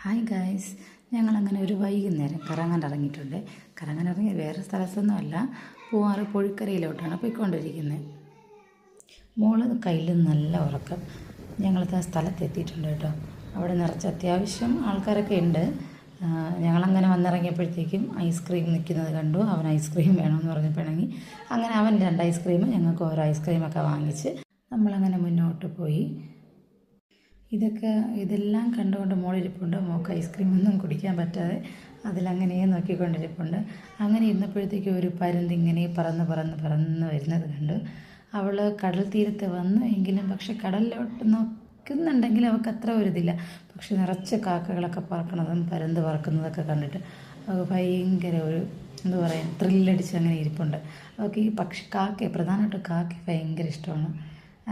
Hi guys, ഞങ്ങളങ്ങനെ ഒരു വൈകുന്നേരം കറങ്ങാൻ ഇറങ്ങിയിട്ടുണ്ട്. കറങ്ങാൻ ഇറങ്ങി വേറെ സ്ഥലത്തൊന്നുമല്ല, പൂവാറ് പുഴിക്കരയിലോട്ടാണ് പോയിക്കൊണ്ടിരിക്കുന്നത്. മോള് കയ്യിൽ നല്ല ഉറക്കം. ഞങ്ങളത് ആ സ്ഥലത്തെത്തിയിട്ടുണ്ട് കേട്ടോ. അവിടെ നിറച്ച് അത്യാവശ്യം ആൾക്കാരൊക്കെ ഉണ്ട്. ഞങ്ങളങ്ങനെ വന്നിറങ്ങിയപ്പോഴത്തേക്കും ഐസ്ക്രീം നിൽക്കുന്നത് കണ്ടു. അവൻ ഐസ്ക്രീം വേണമെന്ന് പറഞ്ഞപ്പോഴെങ്കിൽ അങ്ങനെ അവൻ 2 ഐസ്ക്രീം, ഞങ്ങൾക്ക് ഓരോ ഐസ്ക്രീമൊക്കെ വാങ്ങിച്ച് നമ്മളങ്ങനെ മുന്നോട്ട് പോയി. ഇതെല്ലാം കണ്ടുകൊണ്ട് മോളിരിപ്പുണ്ട്. മോൾക്ക് ഐസ്ക്രീമൊന്നും കുടിക്കാൻ പറ്റാതെ അതിലങ്ങനെ നോക്കിക്കൊണ്ടിരിപ്പുണ്ട്. അങ്ങനെ ഇരുന്നപ്പോഴത്തേക്കും ഒരു പരുന്ത് ഇങ്ങനെ പറന്ന് വരുന്നത് കണ്ടു. അവൾ കടൽ തീരത്ത് വന്നു എങ്കിലും പക്ഷെ കടലിലോട്ട് നോക്കുന്നുണ്ടെങ്കിൽ അവൾക്ക് അത്ര ഒരിതില്ല. പക്ഷെ നിറച്ച് കാക്കകളൊക്കെ പറക്കുന്നതും പരുന്ത് പറക്കുന്നതൊക്കെ കണ്ടിട്ട് അവൾക്ക് ഭയങ്കര ഒരു എന്താ പറയുക, ത്രില്ലടിച്ച് അങ്ങനെ ഇരിപ്പുണ്ട്. അവൾക്ക് ഈ പ്രധാനമായിട്ട് കാക്ക ഭയങ്കര ഇഷ്ടമാണ്.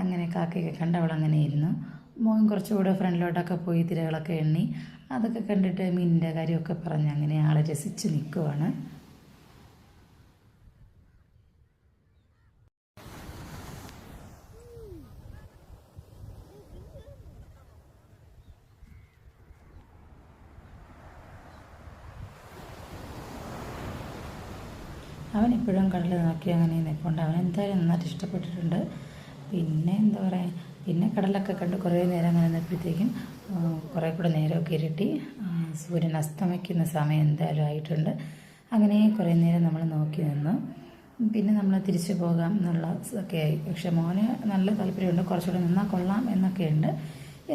അങ്ങനെ കാക്കയൊക്കെ കണ്ട് അവളങ്ങനെ ഇരുന്നു. മോൻ കുറച്ചുകൂടെ ഫ്രണ്ടിലോട്ടൊക്കെ പോയി തിരകളൊക്കെ എണ്ണി അതൊക്കെ കണ്ടിട്ട് മീനിൻ്റെ കാര്യമൊക്കെ പറഞ്ഞ് അങ്ങനെ ആളെ രസിച്ച് നിൽക്കുവാണ്. അവനെപ്പോഴും കടൽ നോക്കി അങ്ങനെ നിൽപ്പുണ്ട്. അവൻ എന്തായാലും നന്നായിട്ട് ഇഷ്ടപ്പെട്ടിട്ടുണ്ട്. പിന്നെ എന്താ പറയുക, പിന്നെ കടലൊക്കെ കണ്ട് കുറേ നേരം അങ്ങനെ നിന്നപ്പോഴത്തേക്കും കുറേ കൂടെ നേരമൊക്കെ ഇരുട്ടി. സൂര്യൻ അസ്തമിക്കുന്ന സമയം എന്തായാലും ആയിട്ടുണ്ട്. അങ്ങനെ കുറേ നേരം നമ്മൾ നോക്കി നിന്നു. പിന്നെ നമ്മൾ തിരിച്ചു പോകാം എന്നുള്ള ഒക്കെ ആയി. പക്ഷെ മോന് നല്ല താല്പര്യമുണ്ട്, കുറച്ചുകൂടെ നിന്നാൽ കൊള്ളാം എന്നൊക്കെയുണ്ട്.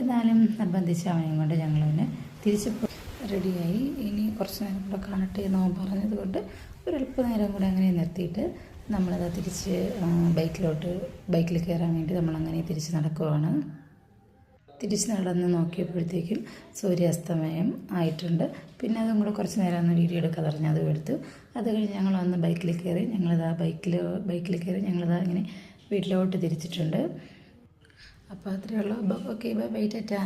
എന്നാലും നിർബന്ധിച്ച് അവനെയും കൊണ്ട് ഞങ്ങളവനെ തിരിച്ച് റെഡിയായി. ഇനി കുറച്ച് നേരം കൂടെ കാണട്ടെ എന്ന് പറഞ്ഞത് കൊണ്ട് ഒരല്പ നേരം കൂടെ അങ്ങനെ നിർത്തിയിട്ട് നമ്മളത് തിരിച്ച് ബൈക്കിൽ കയറാൻ വേണ്ടി നമ്മളങ്ങനെ തിരിച്ച് നടക്കുവാണ്. തിരിച്ച് നടന്ന് നോക്കിയപ്പോഴത്തേക്കും സൂര്യാസ്തമയം ആയിട്ടുണ്ട്. പിന്നെ അതും കൂടെ കുറച്ച് നേരം ഒന്ന് വീഡിയോ എടുക്കാതെ പറഞ്ഞ് അതും എടുത്തു. അത് കഴിഞ്ഞ് ഞങ്ങൾ വന്ന് ബൈക്കിൽ കയറി ഞങ്ങളിതാ ഇങ്ങനെ വീട്ടിലോട്ട് തിരിച്ചിട്ടുണ്ട്. അപ്പോൾ അത്രയേ ഉള്ളൂ. Okay, bye Tata.